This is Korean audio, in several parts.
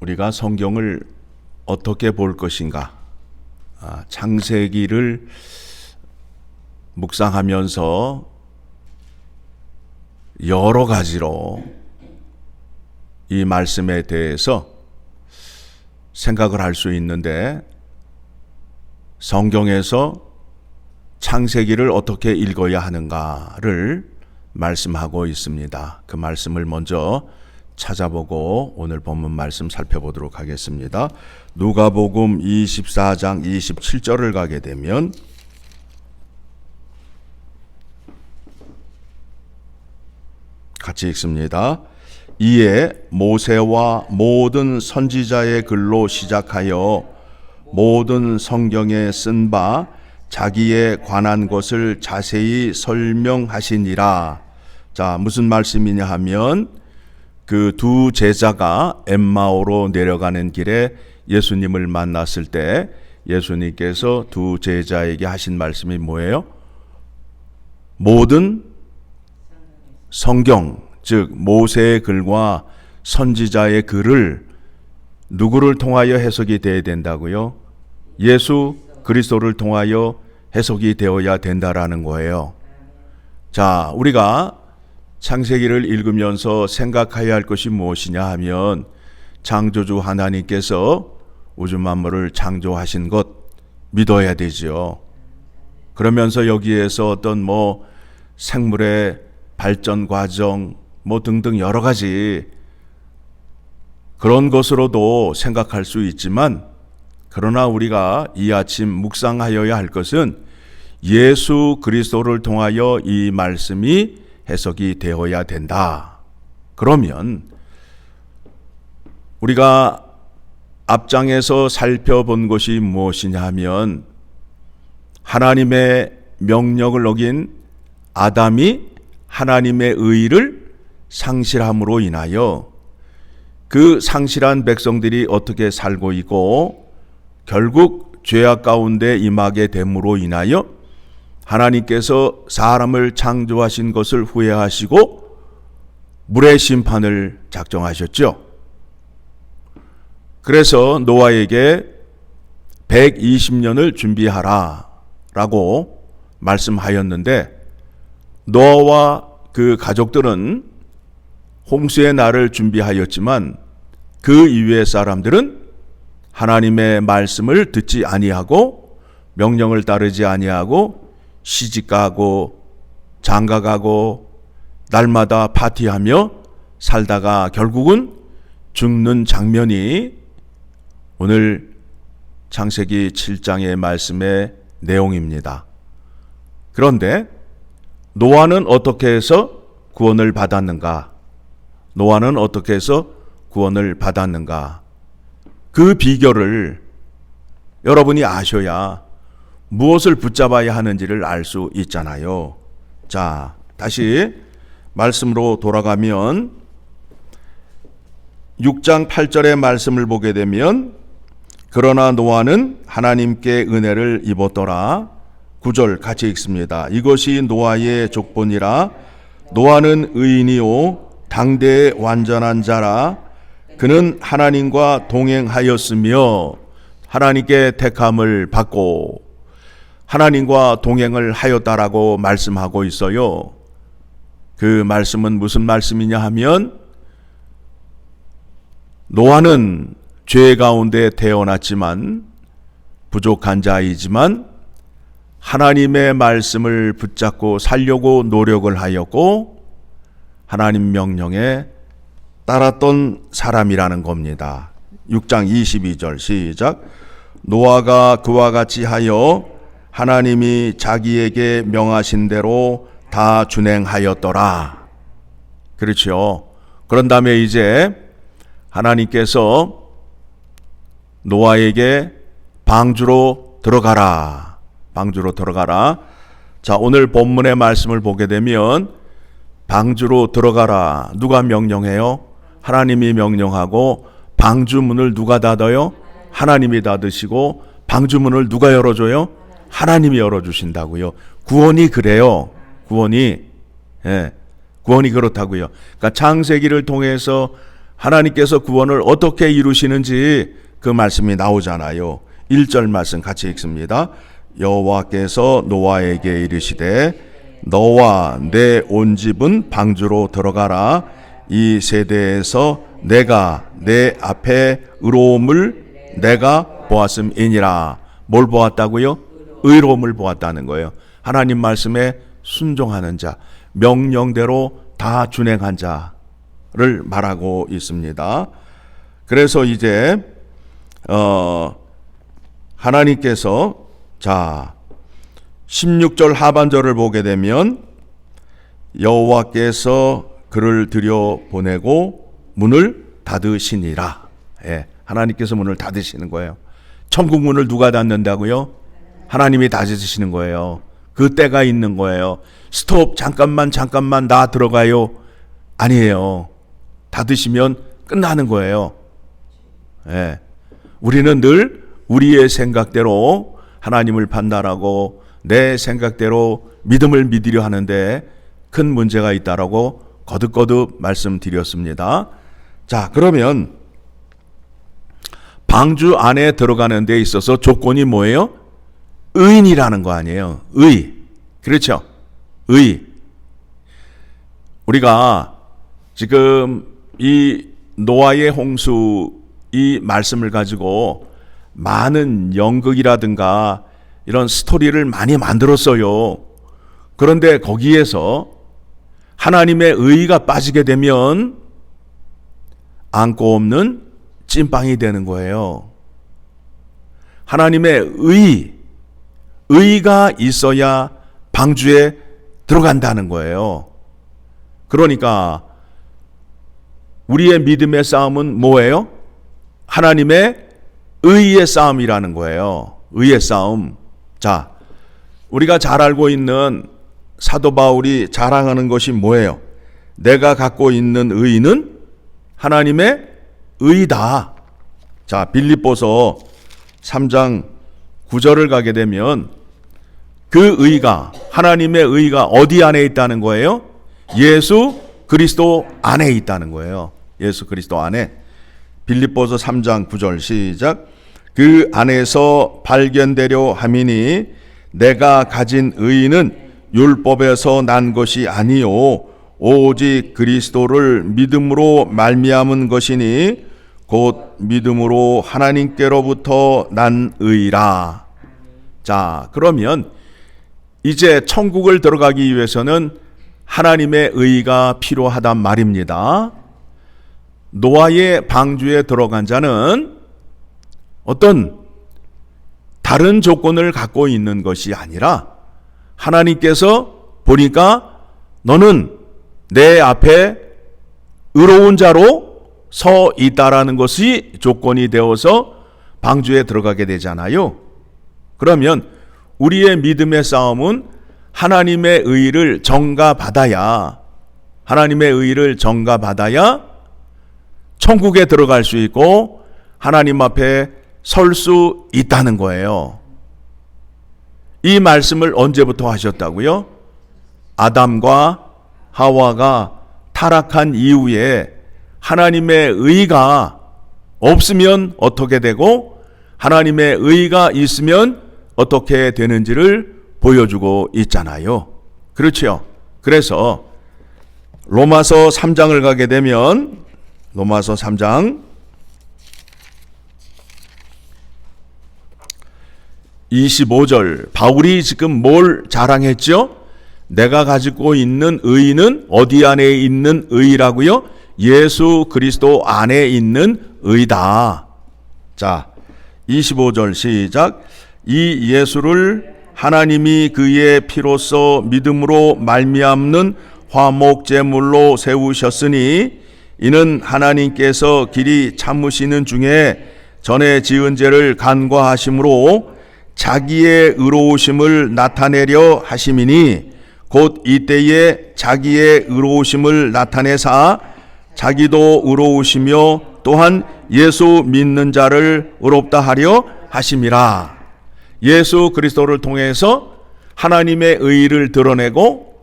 우리가 성경을 어떻게 볼 것인가? 창세기를 묵상하면서 여러 가지로 이 말씀에 대해서 생각을 할 수 있는데, 성경에서 창세기를 어떻게 읽어야 하는가를 말씀하고 있습니다. 그 말씀을 먼저 찾아보고 오늘 본문 말씀 살펴보도록 하겠습니다. 누가복음 24장 27절을 가게 되면 같이 읽습니다. 이에 모세와 모든 선지자의 글로 시작하여 모든 성경에 쓴 바 자기에 관한 것을 자세히 설명하시니라. 자, 무슨 말씀이냐 하면 그 두 제자가 엠마오로 내려가는 길에 예수님을 만났을 때 예수님께서 두 제자에게 하신 말씀이 뭐예요? 모든 성경, 즉 모세의 글과 선지자의 글을 누구를 통하여 해석이 되어야 된다고요? 예수 그리스도를 통하여 해석이 되어야 된다라는 거예요. 자, 우리가 창세기를 읽으면서 생각해야 할 것이 무엇이냐 하면, 창조주 하나님께서 우주 만물을 창조하신 것 믿어야 되죠. 그러면서 여기에서 어떤 생물의 발전 과정 등등 여러 가지 그런 것으로도 생각할 수 있지만, 그러나 우리가 이 아침 묵상하여야 할 것은 예수 그리스도를 통하여 이 말씀이 해석이 되어야 된다. 그러면 우리가 앞장에서 살펴본 것이 무엇이냐 하면, 하나님의 명령을 어긴 아담이 하나님의 의를 상실함으로 인하여 그 상실한 백성들이 어떻게 살고 있고, 결국 죄악 가운데 임하게 됨으로 인하여 하나님께서 사람을 창조하신 것을 후회하시고 물의 심판을 작정하셨죠. 그래서 노아에게 120년을 준비하라 라고 말씀하였는데, 노아와 그 가족들은 홍수의 날을 준비하였지만 그 이외의 사람들은 하나님의 말씀을 듣지 아니하고 명령을 따르지 아니하고 시집가고 장가가고 날마다 파티하며 살다가 결국은 죽는 장면이 오늘 창세기 7장의 말씀의 내용입니다. 그런데 노아는 어떻게 해서 구원을 받았는가? 노아는 어떻게 해서 구원을 받았는가? 그 비결을 여러분이 아셔야 무엇을 붙잡아야 하는지를 알 수 있잖아요. 자, 다시 말씀으로 돌아가면 6장 8절의 말씀을 보게 되면, 그러나 노아는 하나님께 은혜를 입었더라. 9절 같이 읽습니다. 이것이 노아의 족본이라. 노아는 의인이요 당대의 완전한 자라. 그는 하나님과 동행하였으며 하나님께 택함을 받고 하나님과 동행을 하였다라고 말씀하고 있어요. 그 말씀은 무슨 말씀이냐 하면, 노아는 죄 가운데 태어났지만 부족한 자이지만 하나님의 말씀을 붙잡고 살려고 노력을 하였고 하나님 명령에 따랐던 사람이라는 겁니다. 6장 22절 시작. 노아가 그와 같이 하여 하나님이 자기에게 명하신 대로 다 준행하였더라. 그렇죠. 그런 다음에 이제 하나님께서 노아에게 방주로 들어가라. 방주로 들어가라. 자, 오늘 본문의 말씀을 보게 되면 방주로 들어가라. 누가 명령해요? 하나님이 명령하고, 방주문을 누가 닫아요? 하나님이 닫으시고, 방주문을 누가 열어줘요? 하나님이 열어주신다고요. 구원이 그래요. 구원이 그렇다고요. 그러니까 창세기를 통해서 하나님께서 구원을 어떻게 이루시는지 그 말씀이 나오잖아요. 1절 말씀 같이 읽습니다. 여호와께서 노아에게 이르시되 너와 내 온 집은 방주로 들어가라. 이 세대에서 내가 내 앞에 의로움을 내가 보았음이니라. 뭘 보았다고요? 의로움을 보았다는 거예요. 하나님 말씀에 순종하는 자, 명령대로 다 준행한 자를 말하고 있습니다. 그래서 이제 하나님께서 16절 하반절을 보게 되면 여호와께서 그를 들여보내고 문을 닫으시니라. 예, 하나님께서 문을 닫으시는 거예요. 천국 문을 누가 닫는다고요? 하나님이 닫으시는 거예요. 그 때가 있는 거예요. 스톱, 잠깐만 나 들어가요. 아니에요. 닫으시면 끝나는 거예요. 예. 우리는 늘 우리의 생각대로 하나님을 판단하고 내 생각대로 믿음을 믿으려 하는데 큰 문제가 있다라고 거듭거듭 말씀드렸습니다. 자, 그러면 방주 안에 들어가는 데 있어서 조건이 뭐예요? 의인이라는 거 아니에요. 의. 그렇죠? 의. 우리가 지금 이 노아의 홍수 이 말씀을 가지고 많은 연극이라든가 이런 스토리를 많이 만들었어요. 그런데 거기에서 하나님의 의의가 빠지게 되면 안고 없는 찐빵이 되는 거예요. 하나님의 의의가 있어야 방주에 들어간다는 거예요. 그러니까 우리의 믿음의 싸움은 뭐예요? 하나님의 의의 싸움이라는 거예요. 의의 싸움. 자, 우리가 잘 알고 있는 사도 바울이 자랑하는 것이 뭐예요? 내가 갖고 있는 의는 하나님의 의다. 자, 빌립보서 3장 9절을 가게 되면 그 의가, 하나님의 의가 어디 안에 있다는 거예요? 예수 그리스도 안에 있다는 거예요. 예수 그리스도 안에. 빌립보서 3장 9절 시작. 그 안에서 발견되려 함이니 내가 가진 의는 율법에서 난 것이 아니요 오직 그리스도를 믿음으로 말미암은 것이니 곧 믿음으로 하나님께로부터 난 의라. 자, 그러면 이제 천국을 들어가기 위해서는 하나님의 의가 필요하단 말입니다. 노아의 방주에 들어간 자는 어떤 다른 조건을 갖고 있는 것이 아니라 하나님께서 보니까 너는 내 앞에 의로운 자로 서 있다라는 것이 조건이 되어서 방주에 들어가게 되잖아요. 그러면 우리의 믿음의 싸움은 하나님의 의를 전가받아야, 하나님의 의를 전가받아야 천국에 들어갈 수 있고 하나님 앞에 설 수 있다는 거예요. 이 말씀을 언제부터 하셨다고요? 아담과 하와가 타락한 이후에 하나님의 의가 없으면 어떻게 되고 하나님의 의가 있으면 어떻게 되는지를 보여주고 있잖아요. 그렇죠? 그래서 로마서 3장을 가게 되면 로마서 3장 25절 바울이 지금 뭘 자랑했죠? 내가 가지고 있는 의는 어디 안에 있는 의라고요? 예수 그리스도 안에 있는 의다. 자, 25절 시작. 이 예수를 하나님이 그의 피로써 믿음으로 말미암는 화목제물로 세우셨으니 이는 하나님께서 길이 참으시는 중에 전에 지은 죄를 간과하심으로 자기의 의로우심을 나타내려 하심이니 곧 이때에 자기의 의로우심을 나타내사 자기도 의로우시며 또한 예수 믿는 자를 의롭다 하려 하심이라. 예수 그리스도를 통해서 하나님의 의를 드러내고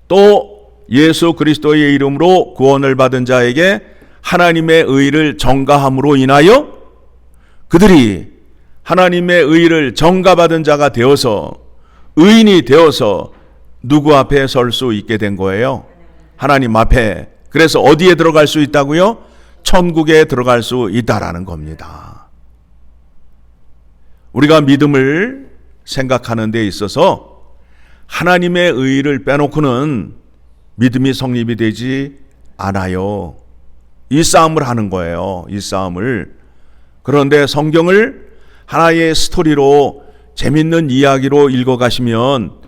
또 예수 그리스도의 이름으로 구원을 받은 자에게 하나님의 의를 전가함으로 인하여 그들이 하나님의 의를 전가받은 자가 되어서 의인이 되어서 누구 앞에 설 수 있게 된 거예요? 하나님 앞에. 그래서 어디에 들어갈 수 있다고요? 천국에 들어갈 수 있다라는 겁니다. 우리가 믿음을 생각하는 데 있어서 하나님의 의를 빼놓고는 믿음이 성립이 되지 않아요. 이 싸움을 하는 거예요. 이 싸움을. 그런데 성경을 하나의 스토리로 재밌는 이야기로 읽어가시면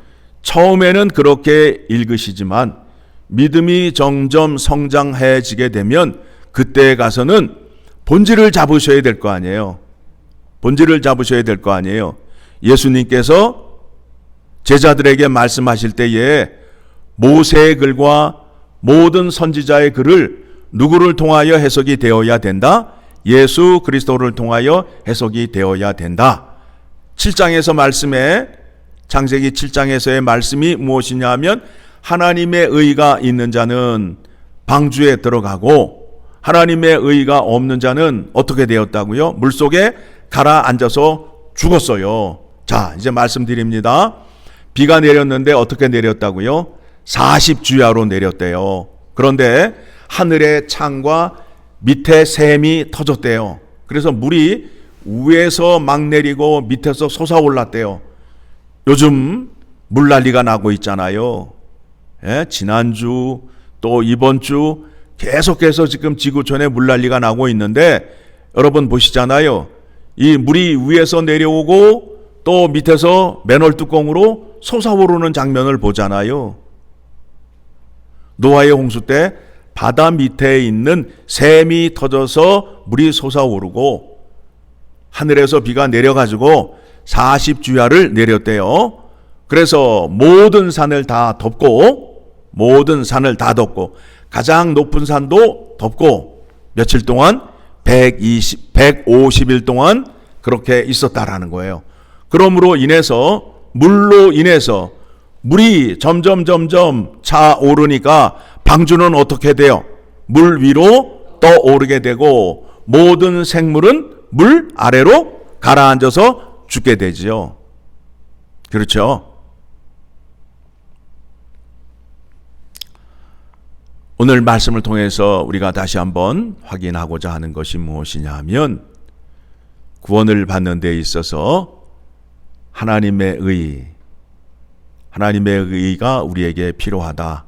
처음에는 그렇게 읽으시지만 믿음이 점점 성장해지게 되면 그때 가서는 본질을 잡으셔야 될 거 아니에요. 본질을 잡으셔야 될 거 아니에요. 예수님께서 제자들에게 말씀하실 때에 모세의 글과 모든 선지자의 글을 누구를 통하여 해석이 되어야 된다? 예수 그리스도를 통하여 해석이 되어야 된다. 7장에서 말씀에 창세기 7장에서의 말씀이 무엇이냐 하면 하나님의 의가 있는 자는 방주에 들어가고 하나님의 의가 없는 자는 어떻게 되었다고요? 물속에 가라앉아서 죽었어요. 자, 이제 말씀드립니다. 비가 내렸는데 어떻게 내렸다고요? 40주야로 내렸대요. 그런데 하늘의 창과 밑에 샘이 터졌대요. 그래서 물이 위에서 막 내리고 밑에서 솟아올랐대요. 요즘 물난리가 나고 있잖아요. 예? 지난주 또 이번 주 계속해서 지금 지구촌에 물난리가 나고 있는데 여러분 보시잖아요. 이 물이 위에서 내려오고 또 밑에서 맨홀 뚜껑으로 솟아오르는 장면을 보잖아요. 노아의 홍수 때 바다 밑에 있는 샘이 터져서 물이 솟아오르고 하늘에서 비가 내려가지고 40주야를 내렸대요. 그래서 모든 산을 다 덮고 가장 높은 산도 덮고 며칠 동안 150일 동안 그렇게 있었다라는 거예요. 그러므로 인해서 물로 인해서 물이 점점 차오르니까 방주는 어떻게 돼요? 물 위로 떠오르게 되고 모든 생물은 물 아래로 가라앉아서 죽게 되지요. 그렇죠? 오늘 말씀을 통해서 우리가 다시 한번 확인하고자 하는 것이 무엇이냐 하면 구원을 받는 데 있어서 하나님의 의가 우리에게 필요하다.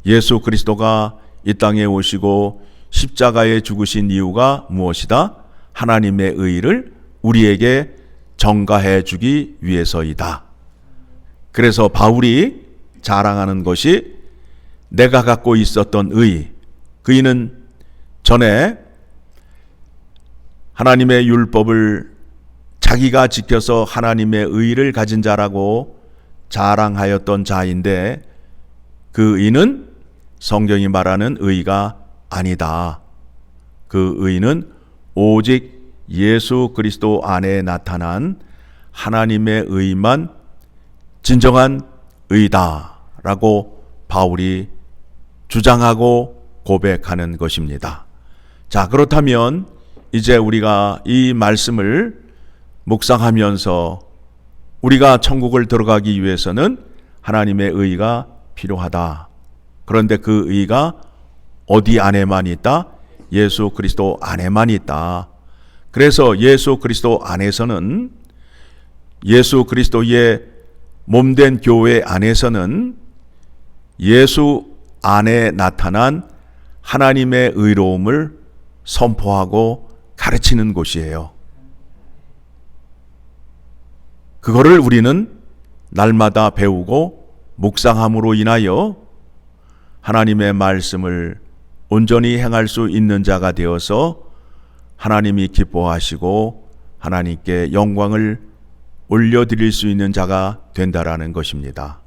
예수 그리스도가 이 땅에 오시고 십자가에 죽으신 이유가 무엇이다? 하나님의 의를 우리에게 전가해 주기 위해서이다. 그래서 바울이 자랑하는 것이 내가 갖고 있었던 의, 그이는 전에 하나님의 율법을 자기가 지켜서 하나님의 의를 가진 자라고 자랑하였던 자인데 그 의는 성경이 말하는 의가 아니다. 그 의는 오직 예수 그리스도 안에 나타난 하나님의 의만 진정한 의다라고 바울이 주장하고 고백하는 것입니다. 자, 그렇다면 이제 우리가 이 말씀을 묵상하면서 우리가 천국을 들어가기 위해서는 하나님의 의가 필요하다. 그런데 그 의가 어디 안에만 있다? 예수 그리스도 안에만 있다. 그래서 예수 그리스도 안에서는 예수 그리스도의 몸된 교회 안에서는 예수 안에 나타난 하나님의 의로움을 선포하고 가르치는 곳이에요. 그거를 우리는 날마다 배우고 묵상함으로 인하여 하나님의 말씀을 온전히 행할 수 있는 자가 되어서 하나님이 기뻐하시고 하나님께 영광을 올려드릴 수 있는 자가 된다라는 것입니다.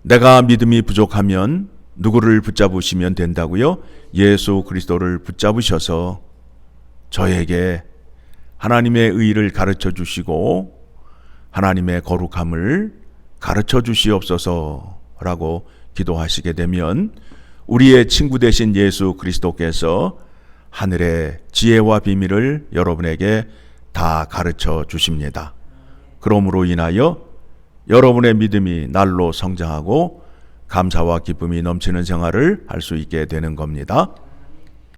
내가 믿음이 부족하면 누구를 붙잡으시면 된다고요? 예수 그리스도를 붙잡으셔서 저에게 하나님의 의를 가르쳐 주시고 하나님의 거룩함을 가르쳐 주시옵소서라고 기도하시게 되면 우리의 친구 되신 예수 그리스도께서 하늘의 지혜와 비밀을 여러분에게 다 가르쳐 주십니다. 그러므로 인하여 여러분의 믿음이 날로 성장하고 감사와 기쁨이 넘치는 생활을 할 수 있게 되는 겁니다.